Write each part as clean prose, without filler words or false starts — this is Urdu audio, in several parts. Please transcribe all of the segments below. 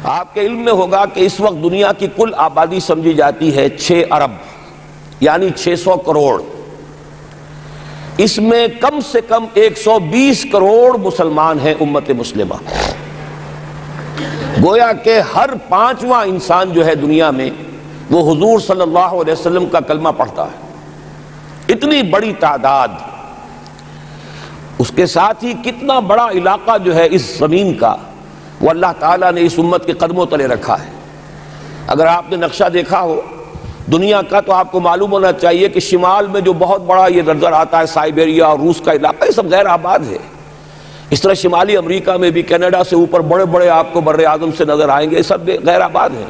آپ کے علم میں ہوگا کہ اس وقت دنیا کی کل آبادی سمجھی جاتی ہے 6 ارب یعنی 600 کروڑ. اس میں کم سے کم 120 کروڑ مسلمان ہیں امت مسلمہ. گویا کہ ہر 5واں انسان جو ہے دنیا میں وہ حضور صلی اللہ علیہ وسلم کا کلمہ پڑھتا ہے. اتنی بڑی تعداد. اس کے ساتھ ہی کتنا بڑا علاقہ جو ہے اس زمین کا وہ اللہ تعالیٰ نے اس امت کے قدموں تلے رکھا ہے. اگر آپ نے نقشہ دیکھا ہو دنیا کا تو آپ کو معلوم ہونا چاہیے کہ شمال میں جو بہت بڑا یہ نظر آتا ہے سائبیریا اور روس کا علاقہ، یہ سب غیر آباد ہے. اس طرح شمالی امریکہ میں بھی کینیڈا سے اوپر بڑے بڑے آپ کو بر اعظم سے نظر آئیں گے، یہ سب غیر آباد ہیں.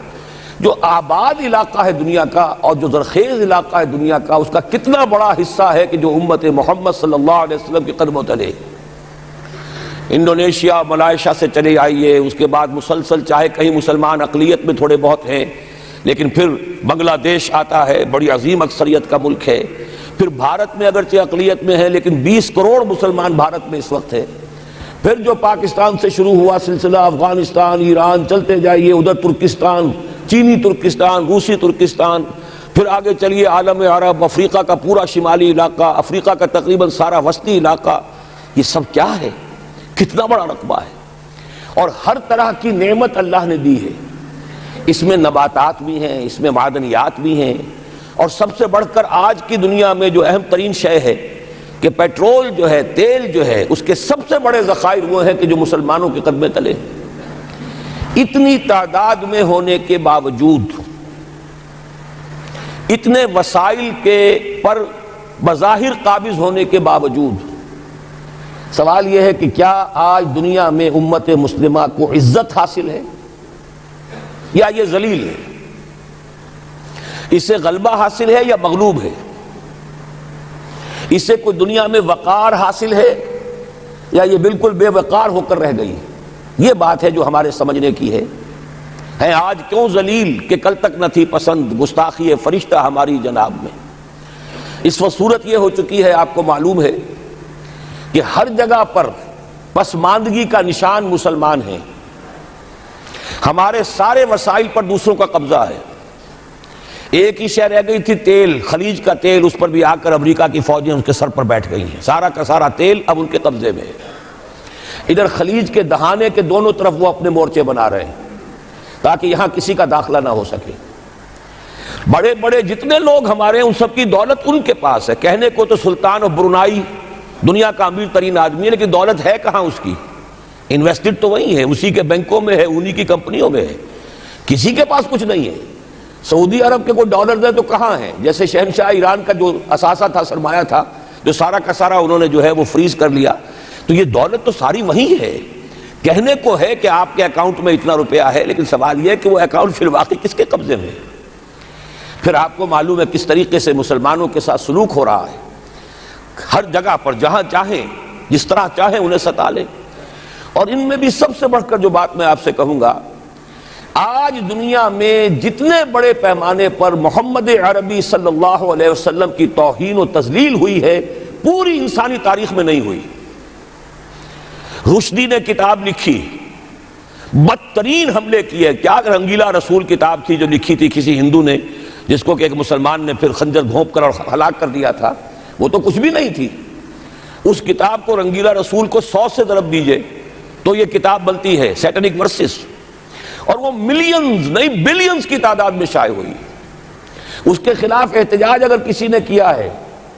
جو آباد علاقہ ہے دنیا کا اور جو زرخیز علاقہ ہے دنیا کا، اس کا کتنا بڑا حصہ ہے کہ جو امت محمد صلی اللہ علیہ وسلم کے قدموں تلے. انڈونیشیا ملائیشیا سے چلے آئیے، اس کے بعد مسلسل چاہے کہیں مسلمان اقلیت میں تھوڑے بہت ہیں، لیکن پھر بنگلہ دیش آتا ہے، بڑی عظیم اکثریت کا ملک ہے. پھر بھارت میں اگرچہ اقلیت میں ہے لیکن 20 کروڑ مسلمان بھارت میں اس وقت ہے. پھر جو پاکستان سے شروع ہوا سلسلہ، افغانستان، ایران، چلتے جائیے ادھر ترکستان، چینی ترکستان، روسی ترکستان، پھر آگے چلیے عالم عرب، افریقہ کا پورا شمالی علاقہ، افریقہ کا تقریباً سارا وسطی علاقہ. یہ سب کیا ہے؟ کتنا بڑا رقبہ ہے. اور ہر طرح کی نعمت اللہ نے دی ہے. اس میں نباتات بھی ہیں، اس میں معدنیات بھی ہیں، اور سب سے بڑھ کر آج کی دنیا میں جو اہم ترین شے ہے کہ پیٹرول جو ہے، تیل جو ہے، اس کے سب سے بڑے ذخائر وہ ہیں کہ جو مسلمانوں کے قدمے تلے. اتنی تعداد میں ہونے کے باوجود، اتنے وسائل کے پر بظاہر قابض ہونے کے باوجود، سوال یہ ہے کہ کیا آج دنیا میں امت مسلمہ کو عزت حاصل ہے یا یہ ذلیل ہے؟ اسے غلبہ حاصل ہے یا مغلوب ہے؟ اسے کوئی دنیا میں وقار حاصل ہے یا یہ بالکل بے وقار ہو کر رہ گئی؟ یہ بات ہے جو ہمارے سمجھنے کی ہے. آج کیوں ذلیل کہ کل تک نہ تھی پسند، گستاخی فرشتہ ہماری جناب میں. اس وقت صورت یہ ہو چکی ہے، آپ کو معلوم ہے کہ ہر جگہ پر پسماندگی کا نشان مسلمان ہیں. ہمارے سارے وسائل پر دوسروں کا قبضہ ہے. ایک ہی شے رہ گئی تھی، تیل، خلیج کا تیل، اس پر بھی آ کر امریکہ کی فوجیں ان کے سر پر بیٹھ گئی ہیں. سارا کا سارا تیل اب ان کے قبضے میں ہے. ادھر خلیج کے دہانے کے دونوں طرف وہ اپنے مورچے بنا رہے ہیں تاکہ یہاں کسی کا داخلہ نہ ہو سکے. بڑے بڑے جتنے لوگ ہمارے ہیں ان سب کی دولت ان کے پاس ہے. کہنے کو تو سلطان اور برونائی دنیا کا امیر ترین آدمی ہے، لیکن دولت ہے کہاں اس کی؟ انویسٹڈ تو وہی ہے، اسی کے بینکوں میں ہے، انہی کی کمپنیوں میں ہے. کسی کے پاس کچھ نہیں ہے. سعودی عرب کے کوئی ڈالر دے تو کہاں ہے؟ جیسے شہنشاہ ایران کا جو اثاثہ تھا، سرمایہ تھا، جو سارا کا سارا انہوں نے جو ہے وہ فریز کر لیا. تو یہ دولت تو ساری وہی ہے. کہنے کو ہے کہ آپ کے اکاؤنٹ میں اتنا روپیہ ہے، لیکن سوال یہ ہے کہ وہ اکاؤنٹ فی الواقع کس کے قبضے میں ہے؟ پھر آپ کو معلوم ہے کس طریقے سے مسلمانوں کے ساتھ سلوک ہو رہا ہے. ہر جگہ پر جہاں چاہیں، جس طرح چاہیں انہیں ستا لیں. اور ان میں بھی سب سے بڑھ کر جو بات میں آپ سے کہوں گا، آج دنیا میں جتنے بڑے پیمانے پر محمد عربی صلی اللہ علیہ وسلم کی توہین و تذلیل ہوئی ہے، پوری انسانی تاریخ میں نہیں ہوئی. رشدی نے کتاب لکھی، بدترین حملے کیے. کیا رنگیلا رسول کتاب تھی جو لکھی تھی کسی ہندو نے، جس کو کہ ایک مسلمان نے پھر خنجر گھونپ کر اور ہلاک کر دیا تھا. وہ تو کچھ بھی نہیں تھی. اس کتاب کو رنگیلا رسول کو 100 سے ضرب دیجئے تو یہ کتاب بنتی ہے سیٹنک ورسز، اور وہ ملینز نہیں بلینز کی تعداد میں شائع ہوئی. اس کے خلاف احتجاج اگر کسی نے کیا ہے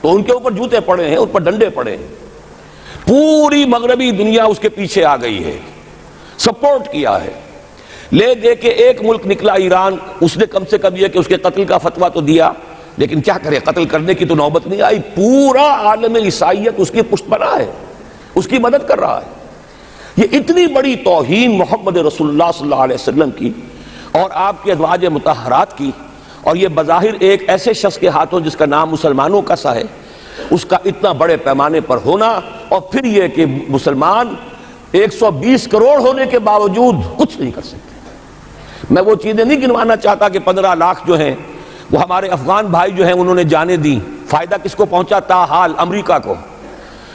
تو ان کے اوپر جوتے پڑے ہیں، ان پر ڈنڈے پڑے ہیں. پوری مغربی دنیا اس کے پیچھے آ گئی ہے، سپورٹ کیا ہے. لے دے کے ایک ملک نکلا ایران، اس نے کم سے کم یہ کہ اس کے قتل کا فتویٰ تو دیا، لیکن کیا کرے، قتل کرنے کی تو نوبت نہیں آئی. پورا عالم عیسائیت اس کی پشت پناہ ہے، اس کی مدد کر رہا ہے. یہ اتنی بڑی توہین محمد رسول اللہ صلی اللہ علیہ وسلم کی اور آپ کے ازواج مطہرات کی، اور یہ بظاہر ایک ایسے شخص کے ہاتھوں جس کا نام مسلمانوں کا سا ہے، اس کا اتنا بڑے پیمانے پر ہونا. اور پھر یہ کہ مسلمان 120 کروڑ ہونے کے باوجود کچھ نہیں کر سکتے. میں وہ چیزیں نہیں گنوانا چاہتا کہ 15 لاکھ جو ہیں وہ ہمارے افغان بھائی جو ہیں انہوں نے جانیں دی. فائدہ کس کو پہنچا؟ تاحال امریکہ کو،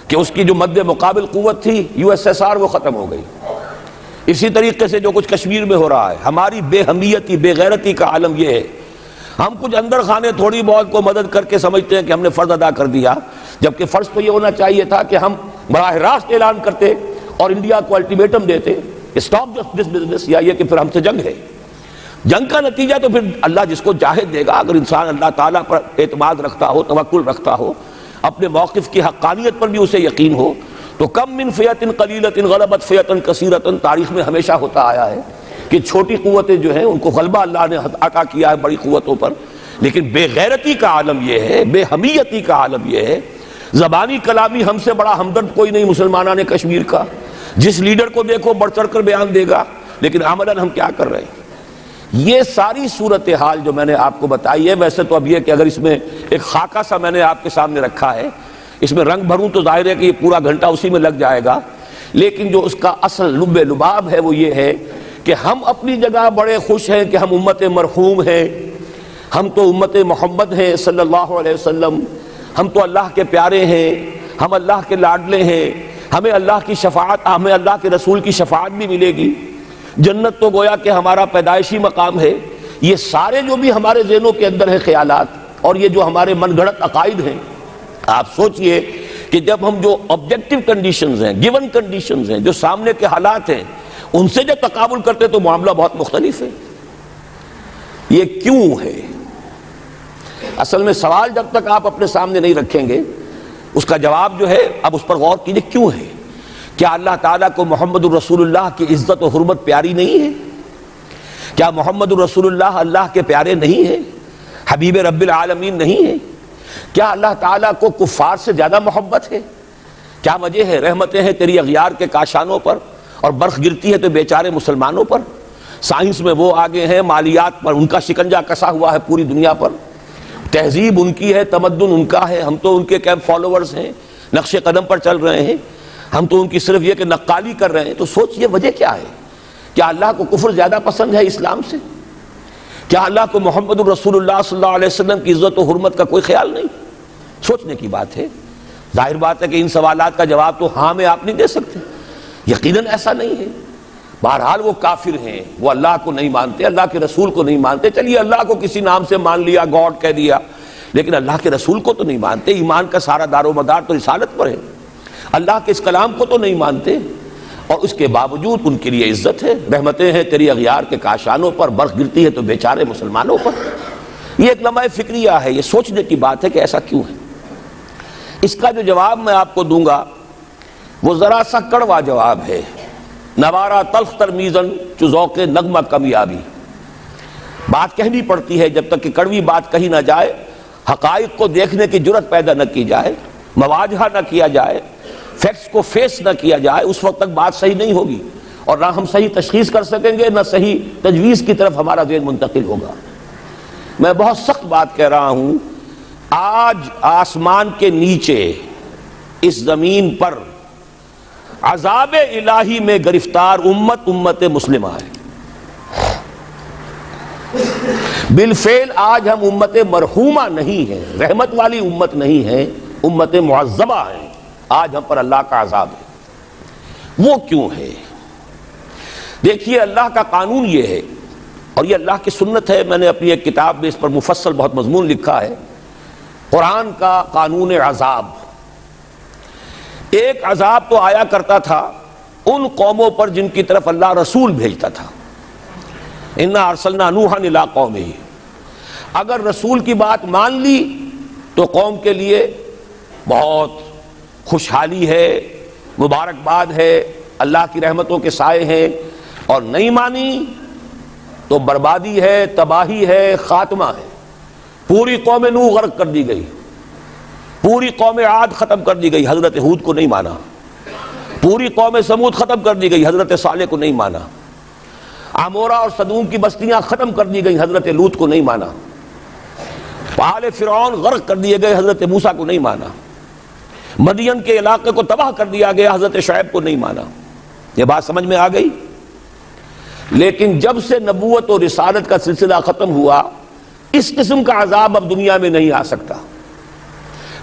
کہ اس کی جو مد مقابل قوت تھی USSR وہ ختم ہو گئی. اسی طریقے سے جو کچھ کشمیر میں ہو رہا ہے، ہماری بے حمیتی بے غیرتی کا عالم یہ ہے، ہم کچھ اندر خانے تھوڑی بہت کو مدد کر کے سمجھتے ہیں کہ ہم نے فرض ادا کر دیا، جبکہ فرض تو یہ ہونا چاہیے تھا کہ ہم براہ راست اعلان کرتے اور انڈیا کو الٹیمیٹم دیتے، اسٹاپ دس بزنس، یا یہ کہ پھر ہم سے جنگ ہے۔ جنگ کا نتیجہ تو پھر اللہ جس کو چاہے دے گا۔ اگر انسان اللہ تعالیٰ پر اعتماد رکھتا ہو، توکل رکھتا ہو، اپنے موقف کی حقانیت پر بھی اسے یقین ہو، تو کم من فیۃ قلیلۃ غلبت فیۃ کثیرۃ، تاریخ میں ہمیشہ ہوتا آیا ہے کہ چھوٹی قوتیں جو ہیں ان کو غلبہ اللہ نے عطا کیا ہے بڑی قوتوں پر، لیکن بے غیرتی کا عالم یہ ہے، بے حمیتی کا عالم یہ ہے۔ زبانی کلامی ہم سے بڑا ہمدرد کوئی نہیں مسلمانان کشمیر کا، جس لیڈر کو دیکھو بڑھ چڑھ کر بیان دے گا، لیکن عملاً ہم کیا کر رہے ہیں؟ یہ ساری صورتحال جو میں نے آپ کو بتائی ہے، ویسے تو اب یہ کہ اگر اس میں ایک خاکہ سا میں نے آپ کے سامنے رکھا ہے، اس میں رنگ بھروں تو ظاہر ہے کہ یہ پورا گھنٹہ اسی میں لگ جائے گا، لیکن جو اس کا اصل لب لباب ہے وہ یہ ہے کہ ہم اپنی جگہ بڑے خوش ہیں کہ ہم امت مرحوم ہیں، ہم تو امت محمد ہیں صلی اللہ علیہ وسلم، ہم تو اللہ کے پیارے ہیں، ہم اللہ کے لاڈلے ہیں، ہمیں اللہ کی شفاعت، ہمیں اللہ کے رسول کی شفاعت بھی ملے گی، جنت تو گویا کہ ہمارا پیدائشی مقام ہے۔ یہ سارے جو بھی ہمارے ذہنوں کے اندر ہیں خیالات، اور یہ جو ہمارے من گھڑت عقائد ہیں، آپ سوچئے کہ جب ہم جو آبجیکٹو کنڈیشنز ہیں، گیون کنڈیشنز ہیں، جو سامنے کے حالات ہیں، ان سے جب تقابل کرتے تو معاملہ بہت مختلف ہے۔ یہ کیوں ہے؟ اصل میں سوال جب تک آپ اپنے سامنے نہیں رکھیں گے، اس کا جواب جو ہے اب اس پر غور کیجئے، کیوں ہے؟ کیا اللہ تعالیٰ کو محمد الرسول اللہ کی عزت و حرمت پیاری نہیں ہے؟ کیا محمد الرسول اللہ اللہ کے پیارے نہیں ہیں، حبیب رب العالمین نہیں ہیں؟ کیا اللہ تعالیٰ کو کفار سے زیادہ محبت ہے؟ کیا وجہ ہے؟ رحمتیں ہیں تیری اغیار کے کاشانوں پر، اور برف گرتی ہے تو بیچارے مسلمانوں پر۔ سائنس میں وہ آگے ہیں، مالیات پر ان کا شکنجہ کسا ہوا ہے پوری دنیا پر، تہذیب ان کی ہے، تمدن ان کا ہے، ہم تو ان کے کیمپ فالوورز ہیں، نقش قدم پر چل رہے ہیں، ہم تو ان کی صرف یہ کہ نقالی کر رہے ہیں۔ تو سوچئے وجہ کیا ہے؟ کیا اللہ کو کفر زیادہ پسند ہے اسلام سے؟ کیا اللہ کو محمد الرسول اللہ صلی اللہ علیہ وسلم کی عزت و حرمت کا کوئی خیال نہیں؟ سوچنے کی بات ہے۔ ظاہر بات ہے کہ ان سوالات کا جواب تو ہاں میں آپ نہیں دے سکتے، یقیناً ایسا نہیں ہے۔ بہرحال وہ کافر ہیں، وہ اللہ کو نہیں مانتے، اللہ کے رسول کو نہیں مانتے، چلیے اللہ کو کسی نام سے مان لیا، گاڈ کہہ دیا، لیکن اللہ کے رسول کو تو نہیں مانتے۔ ایمان کا سارا دار و مدار تو رسالت پر ہے، اللہ کے اس کلام کو تو نہیں مانتے، اور اس کے باوجود ان کے لیے عزت ہے۔ رحمتیں ہیں تیری اغیار کے کاشانوں پر، برف گرتی ہے تو بیچارے مسلمانوں پر۔ یہ ایک لمحہ فکریہ ہے، یہ سوچنے کی بات ہے کہ ایسا کیوں ہے۔ اس کا جو جواب میں آپ کو دوں گا وہ ذرا سا کڑوا جواب ہے، نوارا تلخ ترمیزن چو ذوق نغمہ کمیابی۔ بات کہنی پڑتی ہے، جب تک کہ کڑوی بات کہی نہ جائے، حقائق کو دیکھنے کی جرت پیدا نہ کی جائے، مواجہہ نہ کیا جائے، فیکٹس کو فیس نہ کیا جائے، اس وقت تک بات صحیح نہیں ہوگی، اور نہ ہم صحیح تشخیص کر سکیں گے، نہ صحیح تجویز کی طرف ہمارا ذہن منتقل ہوگا۔ میں بہت سخت بات کہہ رہا ہوں، آج آسمان کے نیچے اس زمین پر عذاب الہی میں گرفتار امت مسلمہ ہے۔ بالفعل آج ہم امت مرحومہ نہیں ہیں، رحمت والی امت نہیں ہے، امت معذبہ ہے۔ آج ہم پر اللہ کا عذاب ہے۔ وہ کیوں ہے؟ دیکھیے، اللہ کا قانون یہ ہے، اور یہ اللہ کی سنت ہے، میں نے اپنی ایک کتاب میں اس پر مفصل بہت مضمون لکھا ہے، قرآن کا قانون عذاب۔ ایک عذاب تو آیا کرتا تھا ان قوموں پر جن کی طرف اللہ رسول بھیجتا تھا، اِنَّا أَرْسَلْنَا نُوحًا إِلَىٰ قَوْمِهِ۔ اگر رسول کی بات مان لی تو قوم کے لیے بہت خوشحالی ہے، مبارکباد ہے، اللہ کی رحمتوں کے سائے ہیں، اور نہیں مانی تو بربادی ہے، تباہی ہے، خاتمہ ہے۔ پوری قوم نوح غرق کر دی گئی، پوری قوم عاد ختم کر دی گئی، حضرت ہود کو نہیں مانا، پوری قوم سمود ختم کر دی گئی، حضرت صالح کو نہیں مانا، عمورہ اور صدوم کی بستیاں ختم کر دی گئی، حضرت لوط کو نہیں مانا، آل فرعون غرق کر دیے گئے، حضرت موسیٰ کو نہیں مانا، مدین کے علاقے کو تباہ کر دیا گیا، حضرت شعیب کو نہیں مانا۔ یہ بات سمجھ میں آ گئی؟ لیکن جب سے نبوت اور رسالت کا سلسلہ ختم ہوا، اس قسم کا عذاب اب دنیا میں نہیں آ سکتا۔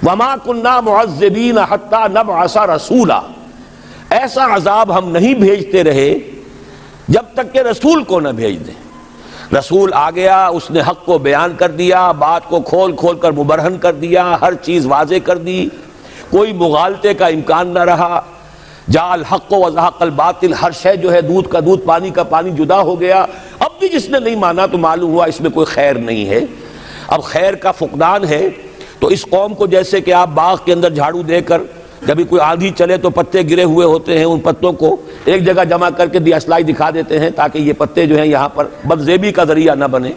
وَمَا كُنَّا مُعَذِّبِينَ حَتَّى نَبْعَثَ رَسُولًا، ایسا عذاب ہم نہیں بھیجتے رہے جب تک کہ رسول کو نہ بھیج دیں۔ رسول آ گیا، اس نے حق کو بیان کر دیا، بات کو کھول کھول کر مبرہن کر دیا، ہر چیز واضح کر دی، کوئی مغالطے کا امکان نہ رہا۔ جاء الحق وزهق الباطل، ہر شے جو ہے دودھ کا دودھ پانی کا پانی جدا ہو گیا۔ اب بھی جس نے نہیں مانا تو معلوم ہوا اس میں کوئی خیر نہیں ہے، اب خیر کا فقدان ہے۔ تو اس قوم کو جیسے کہ آپ باغ کے اندر جھاڑو دے کر جب بھی کوئی آندھی چلے تو پتے گرے ہوئے ہوتے ہیں، ان پتوں کو ایک جگہ جمع کر کے دیاسلائی دکھا دیتے ہیں تاکہ یہ پتے جو ہیں یہاں پر بدزیبی کا ذریعہ نہ بنے،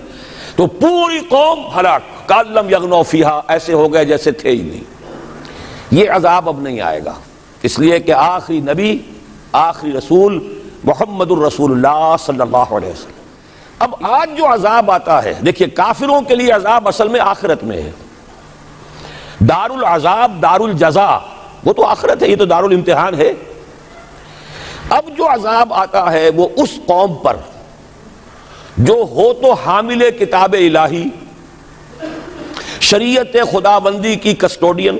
تو پوری قوم ہلاک، کالم یغنوا فیہا، ایسے ہو گئے جیسے تھے ہی نہیں۔ یہ عذاب اب نہیں آئے گا، اس لیے کہ آخری نبی، آخری رسول محمد الرسول اللہ صلی اللہ علیہ وسلم۔ اب آج جو عذاب آتا ہے، دیکھیے کافروں کے لیے عذاب اصل میں آخرت میں ہے، دار العذاب دار الجزا وہ تو آخرت ہے، یہ تو دار الامتحان ہے۔ اب جو عذاب آتا ہے وہ اس قوم پر جو ہو تو حامل کتاب الہی، شریعت خداوندی کی کسٹوڈین،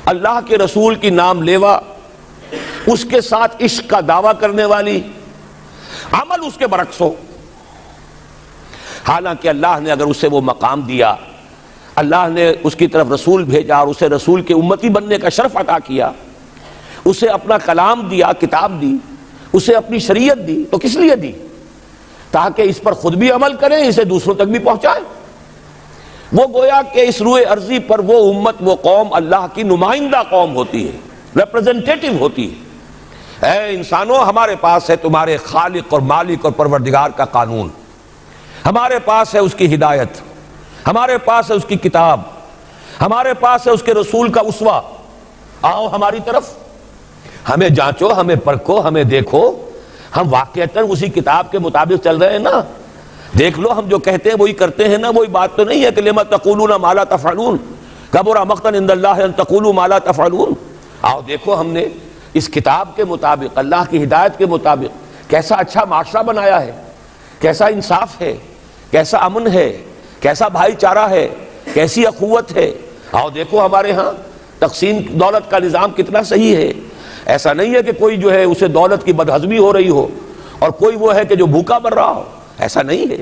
اللہ کے رسول کی نام لیوا، اس کے ساتھ عشق کا دعویٰ کرنے والی، عمل اس کے برعکس ہو۔ حالانکہ اللہ نے اگر اسے وہ مقام دیا، اللہ نے اس کی طرف رسول بھیجا اور اسے رسول کے امتی بننے کا شرف عطا کیا، اسے اپنا کلام دیا، کتاب دی، اسے اپنی شریعت دی، تو کس لیے دی؟ تاکہ اس پر خود بھی عمل کریں، اسے دوسروں تک بھی پہنچائیں۔ وہ گویا کہ اس روئے ارضی پر وہ امت، وہ قوم اللہ کی نمائندہ قوم ہوتی ہے، ریپرزنٹیٹو ہوتی ہے۔ اے انسانوں، ہمارے پاس ہے تمہارے خالق اور مالک اور پروردگار کا قانون، ہمارے پاس ہے اس کی ہدایت، ہمارے پاس ہے اس کی کتاب، ہمارے پاس ہے اس کے رسول کا اسوہ، آؤ ہماری طرف، ہمیں جانچو، ہمیں پرکھو، ہمیں دیکھو، ہم واقعتاً اسی کتاب کے مطابق چل رہے ہیں نا، دیکھ لو ہم جو کہتے ہیں وہی کرتے ہیں نا، وہی بات تو نہیں ہے کہ لما تقولون ما لا تفعلون کبر مقتا عند اللہ ان تقولوا ما لا تفعلون۔ آؤ دیکھو ہم نے اس کتاب کے مطابق، اللہ کی ہدایت کے مطابق کیسا اچھا معاشرہ بنایا ہے، کیسا انصاف ہے، کیسا امن ہے، کیسا بھائی چارہ ہے، کیسی اخوت ہے۔ آؤ دیکھو ہمارے ہاں تقسیم دولت کا نظام کتنا صحیح ہے، ایسا نہیں ہے کہ کوئی جو ہے اسے دولت کی بدہضمی ہو رہی ہو اور کوئی وہ ہے کہ جو بھوکا مر رہا ہو، ایسا نہیں ہے۔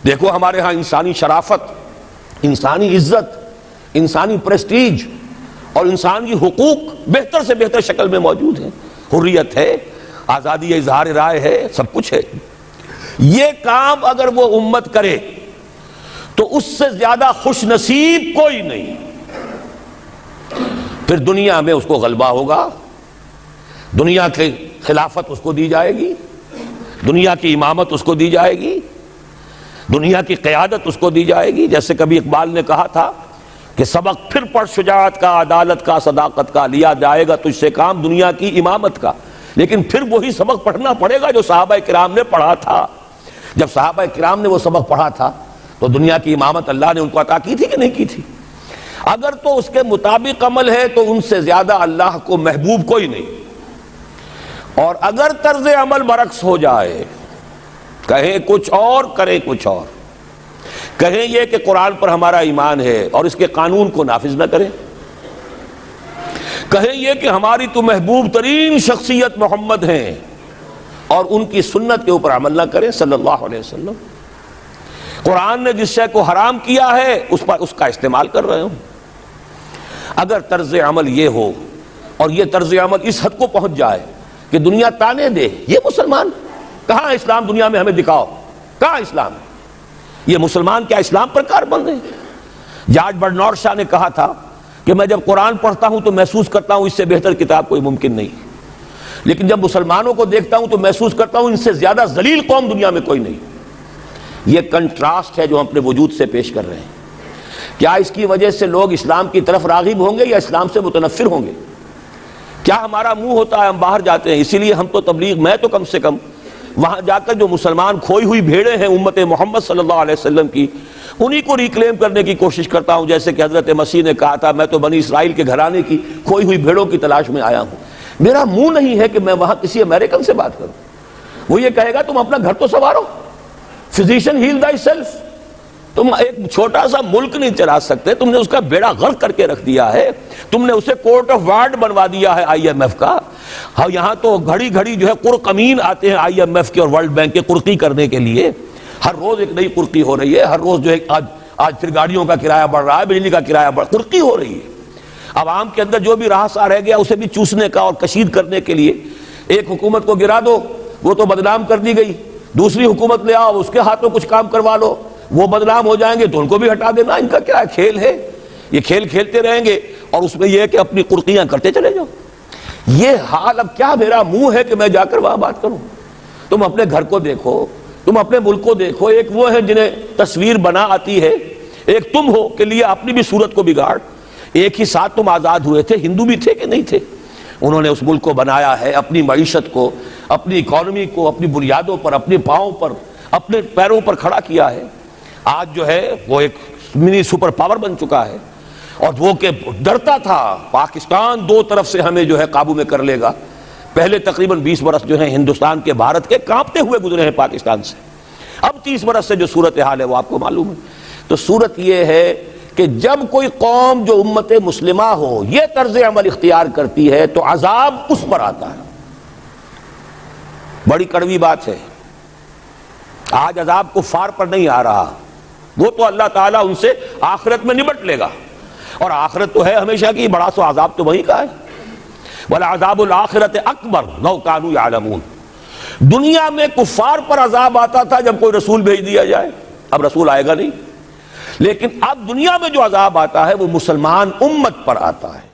دیکھو ہمارے ہاں انسانی شرافت، انسانی عزت، انسانی پریسٹیج اور انسانی حقوق بہتر سے بہتر شکل میں موجود ہیں، حریت ہے، آزادی اظہار رائے ہے، سب کچھ ہے۔ یہ کام اگر وہ امت کرے تو اس سے زیادہ خوش نصیب کوئی نہیں، پھر دنیا میں اس کو غلبہ ہوگا، دنیا کی خلافت اس کو دی جائے گی، دنیا کی امامت اس کو دی جائے گی، دنیا کی قیادت اس کو دی جائے گی۔ جیسے کبھی اقبال نے کہا تھا کہ سبق پھر پڑھ شجاعت کا، عدالت کا، صداقت کا، لیا جائے گا تجھ سے کام دنیا کی امامت کا۔ لیکن پھر وہی سبق پڑھنا پڑے گا جو صحابہ کرام نے پڑھا تھا۔ جب صحابہ کرام نے وہ سبق پڑھا تھا تو دنیا کی امامت اللہ نے ان کو عطا کی تھی کہ نہیں کی تھی؟ اگر تو اس کے مطابق عمل ہے تو ان سے زیادہ اللہ کو محبوب کوئی نہیں، اور اگر طرز عمل برعکس ہو جائے، کہیں کچھ اور کریں کچھ اور، کہیں یہ کہ قرآن پر ہمارا ایمان ہے اور اس کے قانون کو نافذ نہ کریں، کہیں یہ کہ ہماری تو محبوب ترین شخصیت محمد ہیں اور ان کی سنت کے اوپر عمل نہ کریں صلی اللہ علیہ وسلم، قرآن نے جس شے کو حرام کیا ہے اس پر اس کا استعمال کر رہے ہوں، اگر طرز عمل یہ ہو اور یہ طرز عمل اس حد کو پہنچ جائے کہ دنیا تانے دے یہ مسلمان، کہاں اسلام دنیا میں ہمیں دکھاؤ، کہاں اسلام؟ یہ مسلمان کیا اسلام پر کار بند ہے؟ جارج برنارڈ شاہ نے کہا تھا کہ میں جب قرآن پڑھتا ہوں تو محسوس کرتا ہوں اس سے بہتر کتاب کوئی ممکن نہیں، لیکن جب مسلمانوں کو دیکھتا ہوں تو محسوس کرتا ہوں ان سے زیادہ ذلیل قوم دنیا میں کوئی نہیں۔ یہ کنٹراسٹ ہے جو ہم اپنے وجود سے پیش کر رہے ہیں۔ کیا اس کی وجہ سے لوگ اسلام کی طرف راغب ہوں گے یا اسلام سے متنفر ہوں گے؟ کیا ہمارا منہ ہوتا ہے ہم باہر جاتے ہیں؟ اسی لیے ہم تو تبلیغ، میں تو کم سے کم وہاں جا کر جو مسلمان کھوئی ہوئی بھیڑیں ہیں امت محمد صلی اللہ علیہ وسلم کی، انہی کو ریکلیم کرنے کی کوشش کرتا ہوں، جیسے کہ حضرت مسیح نے کہا تھا میں تو بنی اسرائیل کے گھرانے کی کھوئی ہوئی بھیڑوں کی تلاش میں آیا ہوں۔ میرا منہ نہیں ہے کہ میں وہاں کسی امریکن سے بات کروں، وہ یہ کہے گا تم اپنا گھر تو سنوارو، فزیشین ہیل تھائی سیلف، تم ایک چھوٹا سا ملک نہیں چلا سکتے، تم نے اس کا بیڑا غرق کر کے رکھ دیا ہے، تم نے اسے کورٹ آف وارڈ بنوا دیا ہے آئی ایم ایف کا۔ ہاں یہاں تو گھڑی گھڑی جو ہے قرقمین آتے ہیں آئی ایم ایف کے اور ورلڈ بینک کے قرقی کرنے کے لیے، ہر روز ایک نئی قرقی ہو رہی ہے، ہر روز جو ہے آج پھر گاڑیوں کا کرایہ بڑھ رہا ہے، بجلی کا کرایہ قرقی ہو رہی ہے۔ عوام کے اندر جو بھی راہ رہ گیا اسے بھی چوسنے کا اور کشید کرنے کے لیے ایک حکومت کو گرا دو، وہ تو بدنام کر دی گئی، دوسری حکومت لے آؤ، اس کے ہاتھوں کچھ کام کروا لو، وہ بدنام ہو جائیں گے تو ان کو بھی ہٹا دینا۔ ان کا کیا کھیل ہے؟ یہ کھیل کھیلتے رہیں گے اور اس میں یہ ہے کہ اپنی قرقیاں کرتے چلے جاؤ۔ یہ حال، اب کیا میرا منہ ہے کہ میں جا کر وہاں بات کروں؟ تم اپنے گھر کو دیکھو، تم اپنے ملک کو دیکھو، ایک وہ ہے جنہیں تصویر بنا آتی ہے، ایک تم ہو کہ لیا اپنی بھی صورت کو بگاڑ۔ ایک ہی ساتھ تم آزاد ہوئے تھے، ہندو بھی تھے کہ نہیں تھے؟ انہوں نے اس ملک کو بنایا ہے، اپنی معیشت کو، اپنی اکانومی کو اپنی بنیادوں پر، اپنے پاؤں پر، اپنے پیروں پر کھڑا کیا ہے۔ آج جو ہے وہ ایک منی سپر پاور بن چکا ہے، اور وہ کہ ڈرتا تھا پاکستان دو طرف سے ہمیں جو ہے قابو میں کر لے گا۔ پہلے تقریباً 20 برس جو ہے ہندوستان کے، بھارت کے کانپتے ہوئے گزرے ہیں پاکستان سے، اب 30 برس سے جو صورتحال ہے وہ آپ کو معلوم ہے۔ تو صورت یہ ہے کہ جب کوئی قوم جو امت مسلمہ ہو یہ طرز عمل اختیار کرتی ہے تو عذاب اس پر آتا ہے۔ بڑی کڑوی بات ہے، آج عذاب کفار پر نہیں آ رہا، وہ تو اللہ تعالیٰ ان سے آخرت میں نبٹ لے گا، اور آخرت تو ہے ہمیشہ کی، بڑا سو عذاب تو وہی کا ہے۔ وَلَعَذَابُ الْآخِرَةِ أَكْبَرُ لَوْ كَانُوا يَعْلَمُونَ۔ دنیا میں کفار پر عذاب آتا تھا جب کوئی رسول بھیج دیا جائے، اب رسول آئے گا نہیں، لیکن اب دنیا میں جو عذاب آتا ہے وہ مسلمان امت پر آتا ہے۔